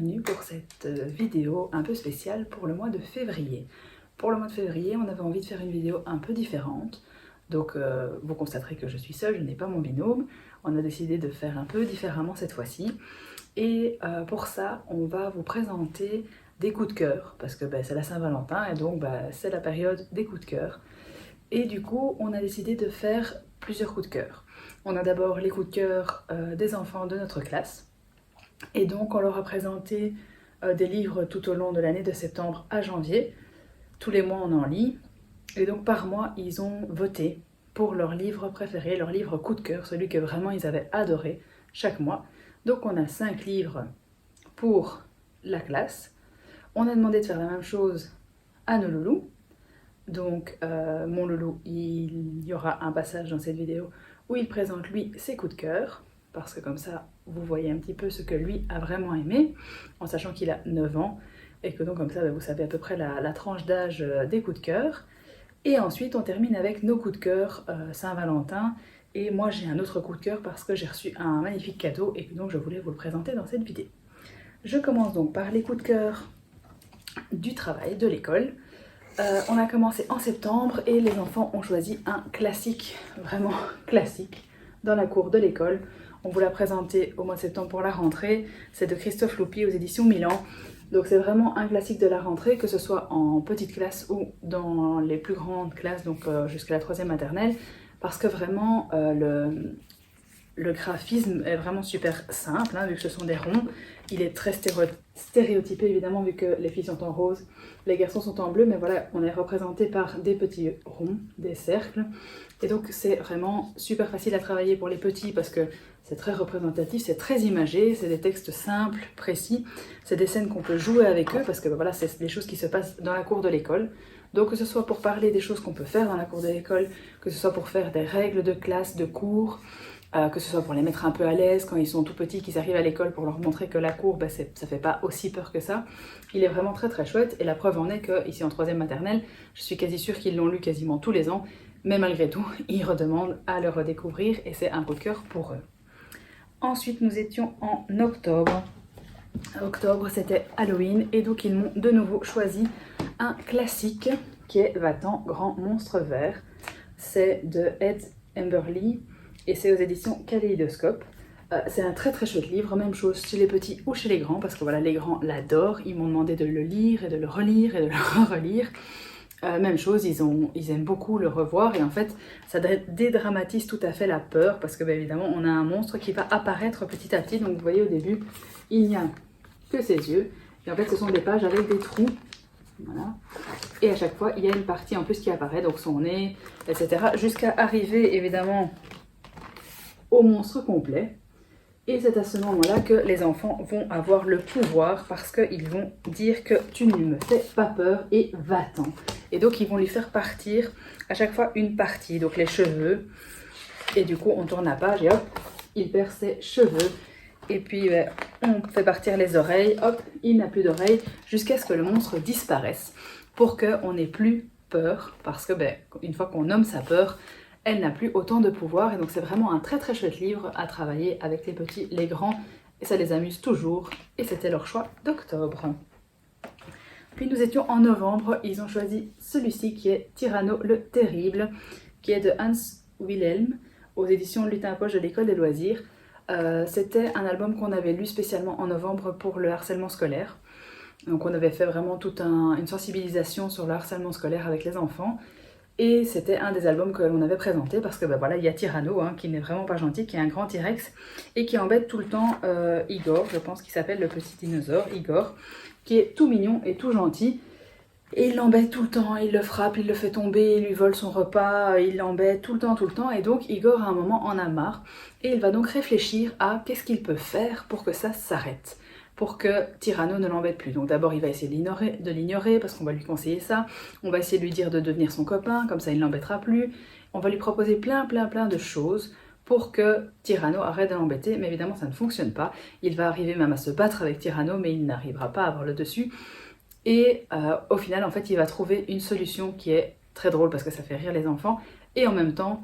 bienvenue pour cette vidéo un peu spéciale pour le mois de février. Pour le mois de février, on avait envie de faire une vidéo un peu différente. Donc vous constaterez que je suis seule, je n'ai pas mon binôme. On a décidé de faire un peu différemment cette fois-ci. Et pour ça, on va vous présenter des coups de cœur, parce que c'est la Saint-Valentin et donc c'est la période des coups de cœur. Et du coup, on a décidé de faire plusieurs coups de cœur. On a d'abord les coups de cœur des enfants de notre classe. Et donc on leur a présenté des livres tout au long de l'année de septembre à janvier. Tous les mois on en lit. Et donc par mois ils ont voté pour leur livre préféré, leur livre coup de cœur, celui que vraiment ils avaient adoré chaque mois. Donc on a 5 livres pour la classe. On a demandé de faire la même chose à nos loulous. Donc mon loulou, il y aura un passage dans cette vidéo où il présente lui ses coups de cœur, parce que comme ça vous voyez un petit peu ce que lui a vraiment aimé, en sachant qu'il a 9 ans, et que donc comme ça vous savez à peu près la tranche d'âge des coups de cœur. Et ensuite on termine avec nos coups de cœur Saint-Valentin, et moi j'ai un autre coup de cœur parce que j'ai reçu un magnifique cadeau et que donc je voulais vous le présenter dans cette vidéo. Je commence donc par les coups de cœur du travail, de l'école. On a commencé en septembre et les enfants ont choisi un classique, vraiment classique, dans la cour de l'école. On vous l'a présenté au mois de septembre pour la rentrée. C'est de Christophe Loupi aux éditions Milan. Donc c'est vraiment un classique de la rentrée, que ce soit en petite classe ou dans les plus grandes classes, donc jusqu'à la 3e maternelle, parce que vraiment le graphisme est vraiment super simple, vu que ce sont des ronds. Il est très stéréotypé évidemment, vu que les filles sont en rose, les garçons sont en bleu, mais voilà, on est représenté par des petits ronds, des cercles. Et donc c'est vraiment super facile à travailler pour les petits parce que c'est très représentatif, c'est très imagé, c'est des textes simples, précis. C'est des scènes qu'on peut jouer avec eux parce que voilà, c'est des choses qui se passent dans la cour de l'école. Donc que ce soit pour parler des choses qu'on peut faire dans la cour de l'école, que ce soit pour faire des règles de classe, de cours, que ce soit pour les mettre un peu à l'aise quand ils sont tout petits, qu'ils arrivent à l'école, pour leur montrer que la cour, ça fait pas aussi peur que ça. Il est vraiment très très chouette, et la preuve en est qu'ici en 3e maternelle, je suis quasi sûre qu'ils l'ont lu quasiment tous les ans, mais malgré tout, ils redemandent à le redécouvrir, et c'est un coup de cœur pour eux. Ensuite, nous étions en octobre. Octobre, c'était Halloween, et donc ils m'ont de nouveau choisi un classique qui est Va-t'en, grand monstre vert. C'est de Ed Emberley, et c'est aux éditions Kaléidoscope. C'est un très très chouette livre, même chose chez les petits ou chez les grands, parce que voilà, les grands l'adorent, ils m'ont demandé de le lire et de le relire et de le relire. Même chose, ils aiment beaucoup le revoir, et en fait ça dédramatise tout à fait la peur, parce que évidemment on a un monstre qui va apparaître petit à petit. Donc vous voyez, au début il n'y a que ses yeux, et en fait ce sont des pages avec des trous, voilà. Et à chaque fois il y a une partie en plus qui apparaît, donc son nez, etc., jusqu'à arriver évidemment au monstre complet. Et c'est à ce moment-là que les enfants vont avoir le pouvoir, parce qu'ils vont dire que tu ne me fais pas peur et va-t'en. Et donc ils vont lui faire partir à chaque fois une partie, donc les cheveux. Et du coup on tourne la page et hop, il perd ses cheveux. Et puis on fait partir les oreilles, hop, il n'a plus d'oreilles, jusqu'à ce que le monstre disparaisse, pour qu'on n'ait plus peur, parce que une fois qu'on nomme sa peur, elle n'a plus autant de pouvoir. Et donc c'est vraiment un très très chouette livre à travailler avec les petits, les grands, et ça les amuse toujours. Et c'était leur choix d'octobre. Puis nous étions en novembre, ils ont choisi celui-ci qui est Tyranno le Terrible, qui est de Hans Wilhelm, aux éditions Lutin Poche de l'école des loisirs. C'était un album qu'on avait lu spécialement en novembre pour le harcèlement scolaire. Donc on avait fait vraiment toute une sensibilisation sur le harcèlement scolaire avec les enfants. Et c'était un des albums que l'on avait présenté, parce que voilà, il y a Tyranno, qui n'est vraiment pas gentil, qui est un grand T-Rex, et qui embête tout le temps Igor, je pense qu'il s'appelle le petit dinosaure, Igor, qui est tout mignon et tout gentil. Et il l'embête tout le temps, il le frappe, il le fait tomber, il lui vole son repas, il l'embête tout le temps. Et donc Igor à un moment en a marre, et il va donc réfléchir à qu'est-ce qu'il peut faire pour que ça s'arrête, pour que Tyranno ne l'embête plus. Donc d'abord il va essayer de l'ignorer, parce qu'on va lui conseiller ça, on va essayer de lui dire de devenir son copain, comme ça il ne l'embêtera plus, on va lui proposer plein de choses pour que Tyranno arrête de l'embêter, mais évidemment ça ne fonctionne pas. Il va arriver même à se battre avec Tyranno, mais il n'arrivera pas à avoir le dessus, et au final en fait il va trouver une solution qui est très drôle, parce que ça fait rire les enfants, et en même temps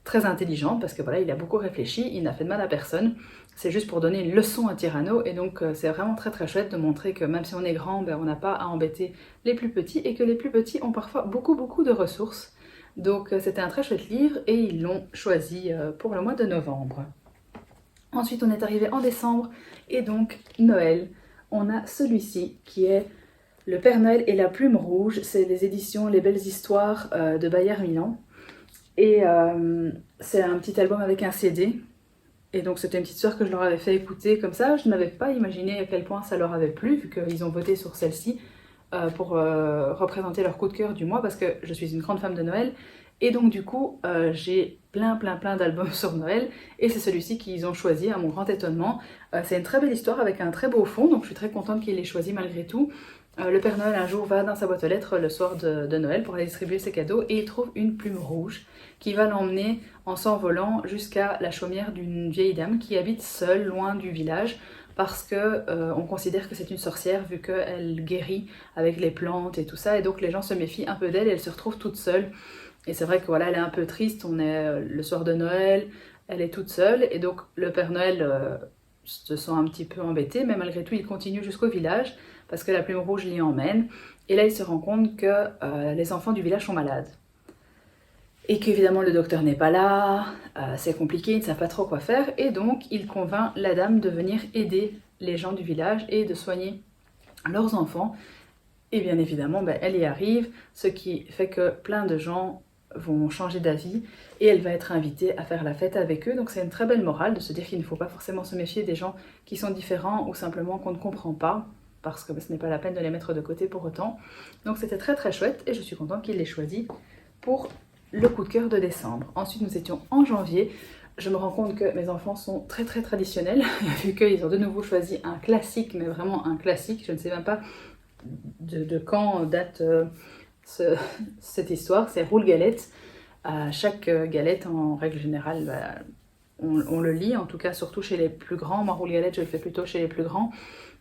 très intelligente parce que voilà, il a beaucoup réfléchi, il n'a fait de mal à personne. C'est juste pour donner une leçon à Tyranno et donc c'est vraiment très très chouette de montrer que même si on est grand, ben, on n'a pas à embêter les plus petits et que les plus petits ont parfois beaucoup de ressources. Donc c'était un très chouette livre et ils l'ont choisi pour le mois de novembre. Ensuite on est arrivé en décembre et donc Noël. On a celui-ci qui est Le Père Noël et la Plume Rouge. C'est les éditions Les Belles Histoires de Bayard Milan. Et c'est un petit album avec un CD. Et donc c'était une petite histoire que je leur avais fait écouter comme ça. Je n'avais pas imaginé à quel point ça leur avait plu, vu qu'ils ont voté sur celle-ci pour représenter leur coup de cœur du mois, parce que je suis une grande femme de Noël. Et donc du coup, j'ai plein d'albums sur Noël, et c'est celui-ci qu'ils ont choisi, à mon grand étonnement. C'est une très belle histoire avec un très beau fond, donc je suis très contente qu'ils l'aient choisi malgré tout. Le Père Noël un jour va dans sa boîte aux lettres le soir de Noël pour aller distribuer ses cadeaux, et il trouve une plume rouge qui va l'emmener en s'envolant jusqu'à la chaumière d'une vieille dame qui habite seule, loin du village, parce que on considère que c'est une sorcière vu qu'elle guérit avec les plantes et tout ça, et donc les gens se méfient un peu d'elle et elle se retrouve toute seule. Et c'est vrai que voilà, elle est un peu triste, on est le soir de Noël, elle est toute seule, et donc le Père Noël se sent un petit peu embêté, mais malgré tout il continue jusqu'au village, parce que la plume rouge l'y emmène, et là il se rend compte que les enfants du village sont malades. Et qu'évidemment le docteur n'est pas là, c'est compliqué, ils ne savent pas trop quoi faire, et donc il convainc la dame de venir aider les gens du village et de soigner leurs enfants. Et bien évidemment, ben, elle y arrive, ce qui fait que plein de gens vont changer d'avis et elle va être invitée à faire la fête avec eux. Donc c'est une très belle morale de se dire qu'il ne faut pas forcément se méfier des gens qui sont différents ou simplement qu'on ne comprend pas, parce que ben, ce n'est pas la peine de les mettre de côté pour autant. Donc c'était très chouette et je suis contente qu'il l'ait choisi pour le coup de cœur de décembre. Ensuite nous étions en janvier. Je me rends compte que mes enfants sont très traditionnels, vu qu'ils ont de nouveau choisi un classique, mais vraiment un classique. Je ne sais même pas de quand date cette histoire. C'est Roule Galette. Chaque galette, en règle générale, bah, on le lit, en tout cas surtout chez les plus grands. Moi, Roule Galette, je le fais plutôt chez les plus grands.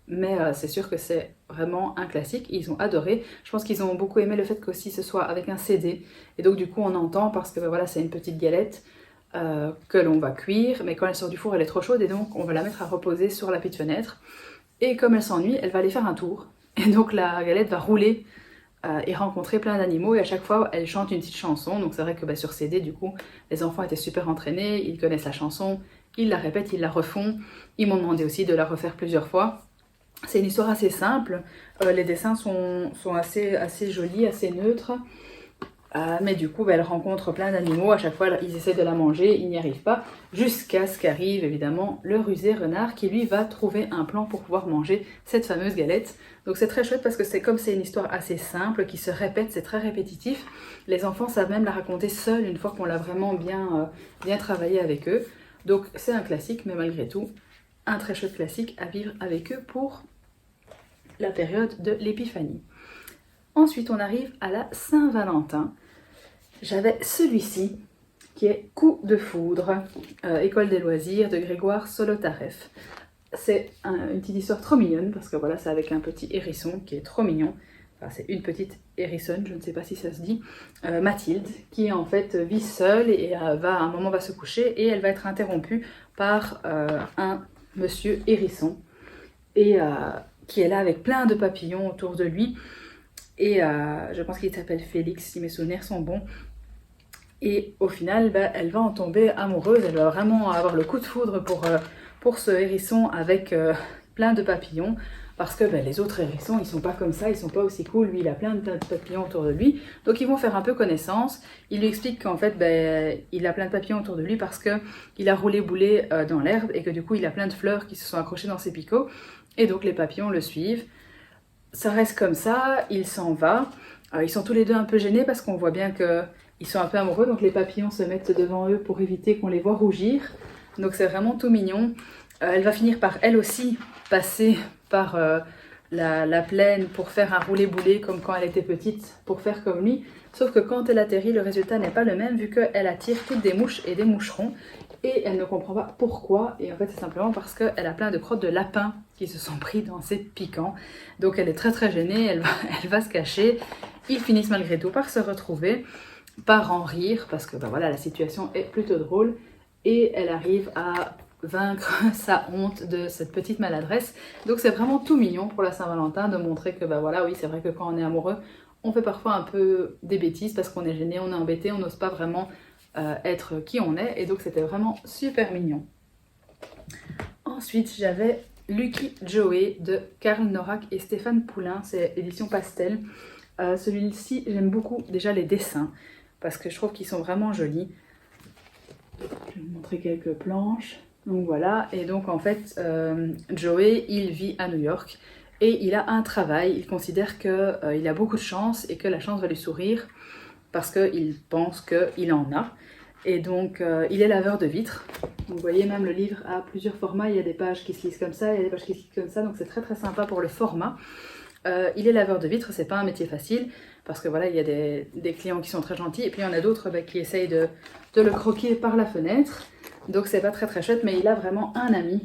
Mais c'est sûr que c'est vraiment un classique, ils ont adoré. Je pense qu'ils ont beaucoup aimé le fait qu'aussi ce soit avec un CD. Et donc du coup on entend, parce que ben, voilà, c'est une petite galette que l'on va cuire, mais quand elle sort du four elle est trop chaude et donc on va la mettre à reposer sur la petite fenêtre. Et comme elle s'ennuie, elle va aller faire un tour. Et donc la galette va rouler et rencontrer plein d'animaux, et à chaque fois elle chante une petite chanson. Donc c'est vrai que ben, sur CD du coup les enfants étaient super entraînés, ils connaissent la chanson, ils la répètent, ils la refont. Ils m'ont demandé aussi de la refaire plusieurs fois. C'est une histoire assez simple, les dessins sont assez jolis, assez neutres, mais du coup bah, elle rencontre plein d'animaux, à chaque fois ils essaient de la manger, ils n'y arrivent pas, jusqu'à ce qu'arrive évidemment le rusé renard qui lui va trouver un plan pour pouvoir manger cette fameuse galette. Donc c'est très chouette parce que c'est comme c'est une histoire assez simple, qui se répète, c'est très répétitif, les enfants savent même la raconter seuls une fois qu'on l'a vraiment bien travaillé avec eux. Donc c'est un classique, mais malgré tout, un très chouette classique à vivre avec eux pour la période de l'épiphanie. Ensuite, on arrive à la Saint-Valentin. J'avais celui-ci, qui est Coup de foudre, École des loisirs de Grégoire Solotareff. C'est une petite histoire trop mignonne, parce que voilà, c'est avec un petit hérisson qui est trop mignon. Enfin, c'est une petite hérissonne, je ne sais pas si ça se dit, Mathilde, qui en fait vit seule et à un moment va se coucher, et elle va être interrompue par un monsieur hérisson, et qui est là avec plein de papillons autour de lui, et je pense qu'il s'appelle Félix si mes souvenirs sont bons. Et au final bah, elle va en tomber amoureuse, elle va vraiment avoir le coup de foudre pour ce hérisson avec plein de papillons, parce que bah, les autres hérissons ils sont pas comme ça, ils sont pas aussi cool, lui il a plein de papillons autour de lui, donc ils vont faire un peu connaissance. Il lui explique qu'en fait bah, il a plein de papillons autour de lui parce que il a roulé boulet dans l'herbe et que du coup il a plein de fleurs qui se sont accrochées dans ses picots, et donc les papillons le suivent. Ça reste comme ça, il s'en va, ils sont tous les deux un peu gênés parce qu'on voit bien que ils sont un peu amoureux, donc les papillons se mettent devant eux pour éviter qu'on les voit rougir. Donc c'est vraiment tout mignon. Elle va finir par elle aussi passer par la plaine pour faire un roulé-boulet comme quand elle était petite, pour faire comme lui. Sauf que quand elle atterrit, le résultat n'est pas le même vu qu'elle attire toutes des mouches et des moucherons. Et elle ne comprend pas pourquoi. Et en fait c'est simplement parce qu'elle a plein de crottes de lapins qui se sont pris dans ses piquants. Donc elle est très gênée, elle va se cacher. Ils finissent malgré tout par se retrouver. part en rire parce que voilà, la situation est plutôt drôle et elle arrive à vaincre sa honte de cette petite maladresse. Donc c'est vraiment tout mignon pour la Saint-Valentin de montrer que voilà, oui, c'est vrai que quand on est amoureux, on fait parfois un peu des bêtises parce qu'on est gêné, on est embêté, on n'ose pas vraiment être qui on est, et donc c'était vraiment super mignon. Ensuite, j'avais Lucky Joey de Karl Norak et Stéphane Poulain, c'est édition pastel. Celui-ci, j'aime beaucoup déjà les dessins parce que je trouve qu'ils sont vraiment jolis. Je vais vous montrer quelques planches. Donc voilà, et donc en fait, Joey, il vit à New York et il a un travail. Il considère qu'il a beaucoup de chance et que la chance va lui sourire parce qu'il pense qu'il en a. Et donc, il est laveur de vitres. Vous voyez, même le livre a plusieurs formats. Il y a des pages qui se lisent comme ça, il y a des pages qui se lisent comme ça. Donc, c'est très très sympa pour le format. Il est laveur de vitres, c'est pas un métier facile. Parce que voilà, il y a des clients qui sont très gentils. Et puis, il y en a d'autres qui essayent de le croquer par la fenêtre. Donc, c'est pas très très chouette. Mais il a vraiment un ami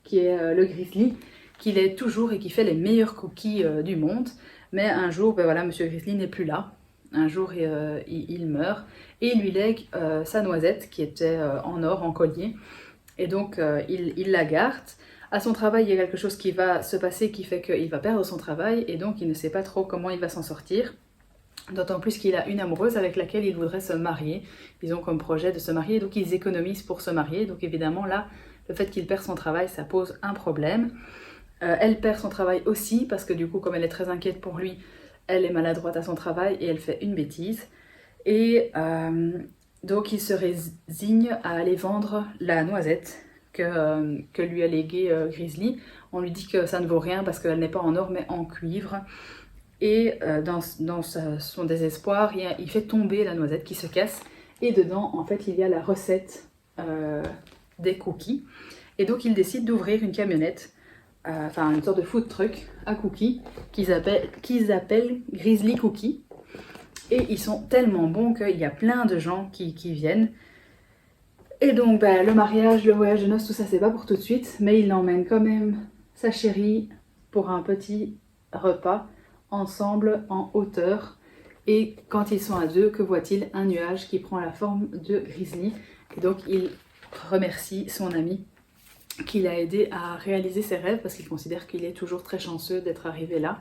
qui est le Grizzly, qui l'est toujours et qui fait les meilleurs cookies du monde. Mais un jour, voilà, Monsieur Grizzly n'est plus là. Un jour, il meurt et il lui lègue sa noisette qui était en or, en collier. Et donc, il la garde. À son travail, il y a quelque chose qui va se passer qui fait qu'il va perdre son travail et donc il ne sait pas trop comment il va s'en sortir. D'autant plus qu'il a une amoureuse avec laquelle il voudrait se marier. Ils ont comme projet de se marier, donc ils économisent pour se marier. Donc évidemment, là, le fait qu'il perd son travail, ça pose un problème. Elle perd son travail aussi parce que du coup, comme elle est très inquiète pour lui, elle est maladroite à son travail et elle fait une bêtise. Et donc il se résigne à aller vendre la noisette que lui a léguée Grizzly. On lui dit que ça ne vaut rien parce qu'elle n'est pas en or mais en cuivre. Et dans son désespoir, il fait tomber la noisette qui se casse. Et dedans, en fait, il y a la recette des cookies. Et donc il décide d'ouvrir une camionnette, enfin une sorte de food truck à cookies qu'ils appellent Grizzly Cookies. Et ils sont tellement bons qu'il y a plein de gens qui viennent. Et donc le mariage, le voyage de noces, tout ça c'est pas pour tout de suite, mais il emmène quand même sa chérie pour un petit repas ensemble en hauteur. Et quand ils sont à deux, que voit-il? Un nuage qui prend la forme de Grizzly. Et donc il remercie son ami qui l'a aidé à réaliser ses rêves parce qu'il considère qu'il est toujours très chanceux d'être arrivé là.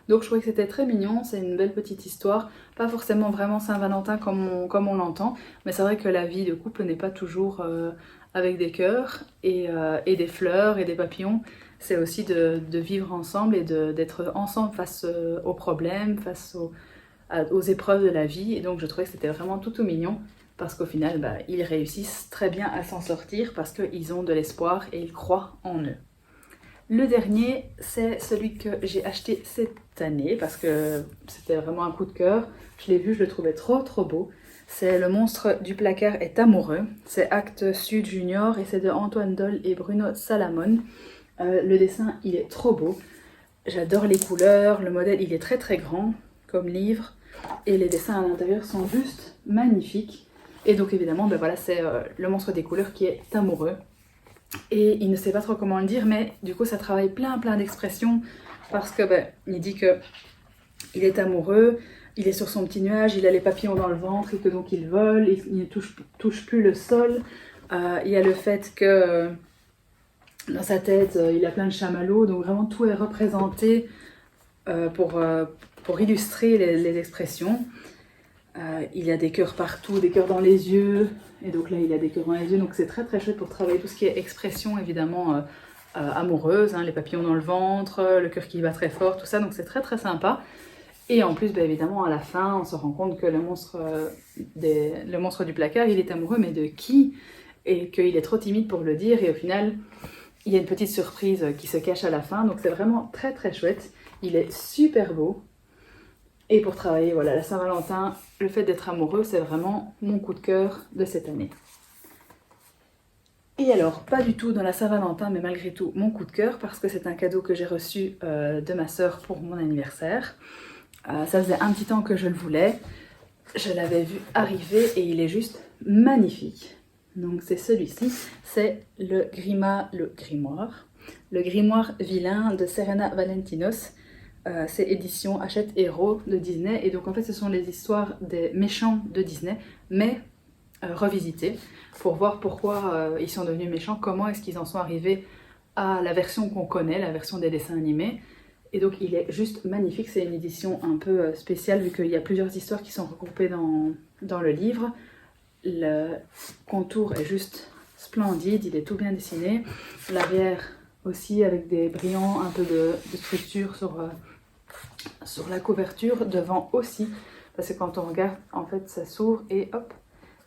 Donc je trouvais que c'était très mignon, c'est une belle petite histoire, pas forcément vraiment Saint-Valentin comme on l'entend, mais c'est vrai que la vie de couple n'est pas toujours avec des cœurs et des fleurs et des papillons. C'est aussi de vivre ensemble et d'être ensemble face aux problèmes, face aux épreuves de la vie. Et donc je trouvais que c'était vraiment tout mignon. Parce qu'au final, ils réussissent très bien à s'en sortir parce qu'ils ont de l'espoir et ils croient en eux. Le dernier, c'est celui que j'ai acheté cette année parce que c'était vraiment un coup de cœur. Je l'ai vu, je le trouvais trop beau. C'est Le monstre du placard est amoureux. C'est Actes Sud Junior et c'est de Antoine Doll et Bruno Salamone. Le dessin, il est trop beau. J'adore les couleurs, le modèle, il est très grand comme livre. Et les dessins à l'intérieur sont juste magnifiques. Et donc évidemment, voilà, c'est le monstre des couleurs qui est amoureux. Et il ne sait pas trop comment le dire, mais du coup ça travaille plein d'expressions. Parce que il dit que il est amoureux, il est sur son petit nuage, il a les papillons dans le ventre et que donc il vole, il ne touche plus le sol. Il y a le fait que dans sa tête, il a plein de chamallows, donc vraiment tout est représenté pour illustrer les expressions. Il y a des cœurs partout, des cœurs dans les yeux, et donc là il a des cœurs dans les yeux, donc c'est très chouette pour travailler tout ce qui est expression évidemment amoureuse, hein, les papillons dans le ventre, le cœur qui bat très fort, tout ça, donc c'est très sympa. Et en plus, évidemment, à la fin, on se rend compte que le monstre du placard, il est amoureux, mais de qui? Et qu'il est trop timide pour le dire, et au final, il y a une petite surprise qui se cache à la fin, donc c'est vraiment très chouette. Il est super beau. Et pour travailler, voilà, la Saint-Valentin, le fait d'être amoureux, c'est vraiment mon coup de cœur de cette année. Et alors, pas du tout dans la Saint-Valentin, mais malgré tout, mon coup de cœur, parce que c'est un cadeau que j'ai reçu de ma sœur pour mon anniversaire. Ça faisait un petit temps que je le voulais. Je l'avais vu arriver et il est juste magnifique. Donc c'est celui-ci, c'est le grimoire vilain de Serena Valentinos. c'est édition Hachette Héros de Disney. Et donc en fait ce sont les histoires des méchants de Disney, mais revisitées, pour voir pourquoi ils sont devenus méchants, comment est-ce qu'ils en sont arrivés à la version qu'on connaît, la version des dessins animés. Et donc il est juste magnifique, c'est une édition un peu spéciale vu qu'il y a plusieurs histoires qui sont regroupées dans le livre. Le contour est juste splendide, il est tout bien dessiné. L'arrière aussi avec des brillants, un peu de structure sur la couverture. Devant aussi, parce que quand on regarde, en fait ça s'ouvre et hop,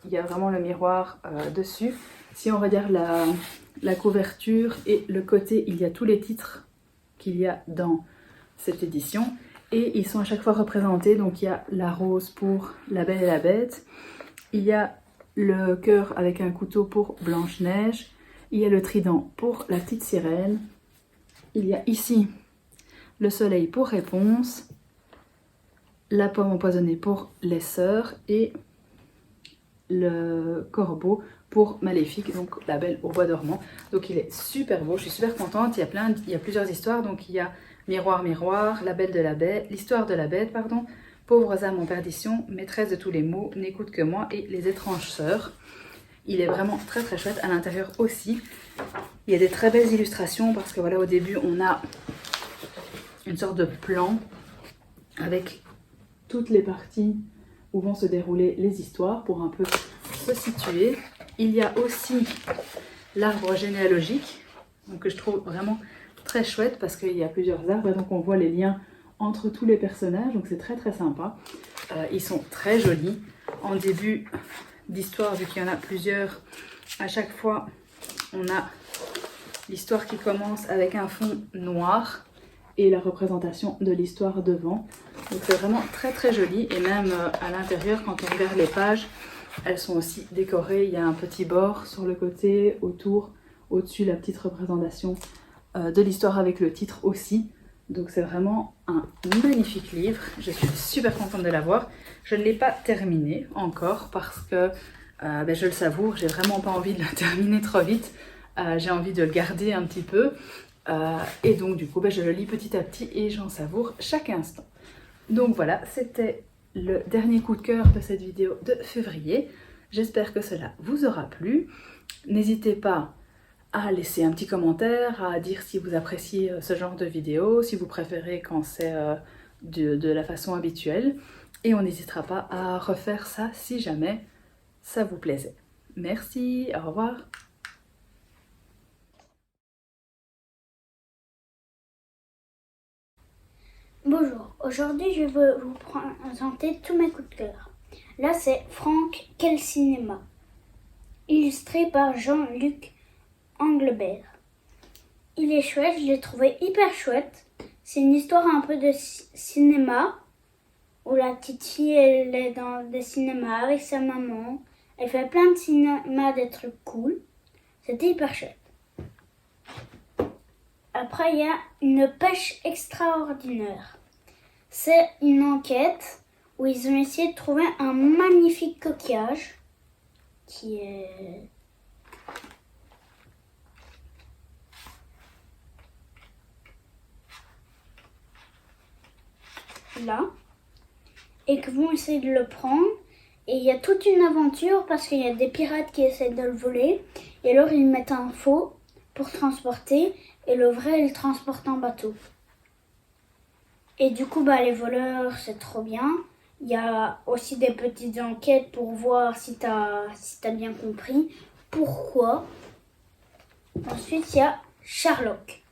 il y a vraiment le miroir dessus. Si on regarde la couverture et le côté, il y a tous les titres qu'il y a dans cette édition. Et ils sont à chaque fois représentés. Donc il y a la rose pour La Belle et la Bête. Il y a le cœur avec un couteau pour Blanche-Neige. Il y a le trident pour la petite sirène. Il y a ici le soleil pour Réponse. La pomme empoisonnée pour les sœurs. Et le corbeau pour Maléfique, donc La Belle au bois dormant. Donc il est super beau, je suis super contente. Il y a plusieurs histoires, donc il y a Miroir, Miroir, La Belle de la Bête, l'histoire de la Bête, pardon, Pauvres âmes en perdition, Maîtresse de tous les maux, N'écoute que moi et Les étranges sœurs. Il est vraiment très très chouette. À l'intérieur aussi, il y a des très belles illustrations parce que voilà, au début on a une sorte de plan avec toutes les parties où vont se dérouler les histoires pour un peu se situer. Il y a aussi l'arbre généalogique, donc que je trouve vraiment très chouette parce qu'il y a plusieurs arbres et donc on voit les liens entre tous les personnages, donc c'est très très sympa. Ils sont très jolis. En début d'histoire, vu qu'il y en a plusieurs, à chaque fois on a l'histoire qui commence avec un fond noir et la représentation de l'histoire devant. Donc c'est vraiment très très joli et même à l'intérieur quand on regarde les pages, elles sont aussi décorées. Il y a un petit bord sur le côté, autour, au-dessus la petite représentation de l'histoire avec le titre aussi. Donc c'est vraiment un magnifique livre. Je suis super contente de l'avoir. Je ne l'ai pas terminé encore parce que je le savoure. J'ai vraiment pas envie de le terminer trop vite. J'ai envie de le garder un petit peu. Et donc du coup je le lis petit à petit et j'en savoure chaque instant. Donc voilà, c'était le dernier coup de cœur de cette vidéo de février. J'espère que cela vous aura plu. N'hésitez pas à laisser un petit commentaire, à dire si vous appréciez ce genre de vidéo, si vous préférez quand c'est de la façon habituelle. Et on n'hésitera pas à refaire ça si jamais ça vous plaisait. Merci, au revoir. Bonjour, aujourd'hui je veux vous présenter tous mes coups de cœur. Là c'est Franck, quel cinéma, illustré par Jean-Luc Anglebert. Il est chouette, je l'ai trouvé hyper chouette. C'est une histoire un peu de cinéma, où la petite fille elle est dans des cinémas avec sa maman. Elle fait plein de cinémas, des trucs cool. C'était hyper chouette. Après, il y a une pêche extraordinaire. C'est une enquête où ils ont essayé de trouver un magnifique coquillage qui est là et que vont essayer de le prendre. Et il y a toute une aventure parce qu'il y a des pirates qui essaient de le voler. Et alors ils mettent un faux pour transporter et le vrai ils le transportent en bateau. Et du coup les voleurs c'est trop bien. Il y a aussi des petites enquêtes pour voir si t'as bien compris pourquoi. Ensuite il y a Sherlock.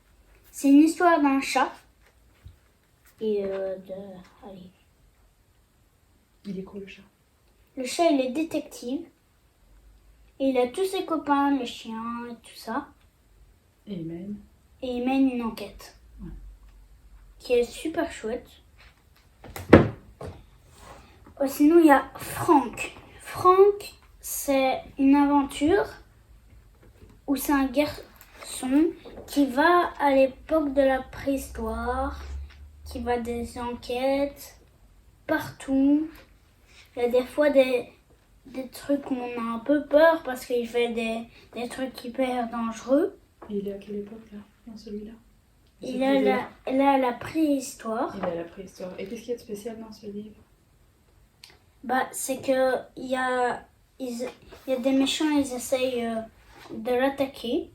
C'est une histoire d'un chat et allez. Il est cool le chat. Le chat il est détective. Et il a tous ses copains, les chiens et tout ça. Et il mène une enquête. Ouais. Qui est super chouette. Sinon, il y a Franck. Franck, c'est une aventure où c'est un garçon qui va à l'époque de la préhistoire, qui va des enquêtes partout. Il y a des fois des trucs où on a un peu peur parce qu'il fait des trucs hyper dangereux. Et il est à quelle époque là, dans celui-là? Il est à la préhistoire. Il est à la préhistoire. Et qu'est-ce qu'il y a de spécial dans ce livre? Bah, c'est que il y a des méchants, ils essayent de l'attaquer.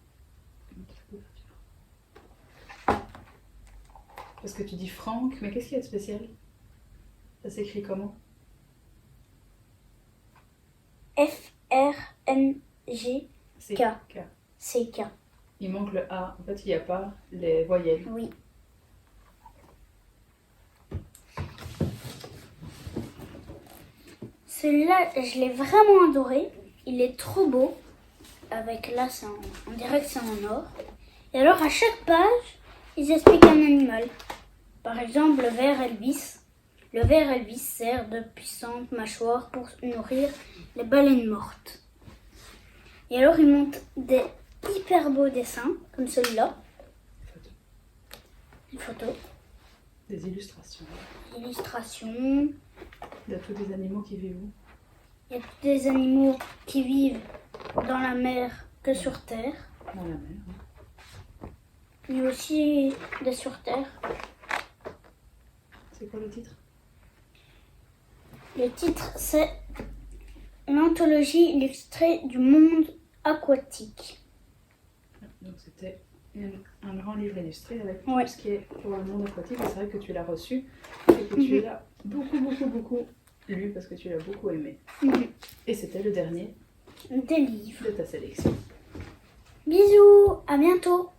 Parce que tu dis Franck, mais qu'est-ce qu'il y a de spécial? Ça s'écrit comment? F-R-N-G-K. C'est K. C'est K. Il manque le A. En fait, il n'y a pas les voyelles. Oui. Celui-là, je l'ai vraiment adoré. Il est trop beau. Avec là, on dirait que c'est en or. Et alors, à chaque page, ils expliquent un animal. Par exemple, le ver Elvis. Le ver Elvis sert de puissante mâchoire pour nourrir les baleines mortes. Et alors, ils montrent des hyper beaux dessins, comme celui-là. Une photo. Des illustrations. Illustration. Il y a tous des animaux qui vivent où? Il y a tous des animaux qui vivent dans la mer que sur terre. Dans la mer. Il y a aussi des sur terre. C'est quoi le titre? Le titre, c'est l'anthologie illustrée du monde aquatique. Donc c'était un grand livre illustré avec Ouais. tout ce qui est pour le monde aquatique. Et c'est vrai que tu l'as reçu et que tu l'as beaucoup lu parce que tu l'as beaucoup aimé. Et c'était le dernier Des livres. de ta sélection. Bisous, à bientôt.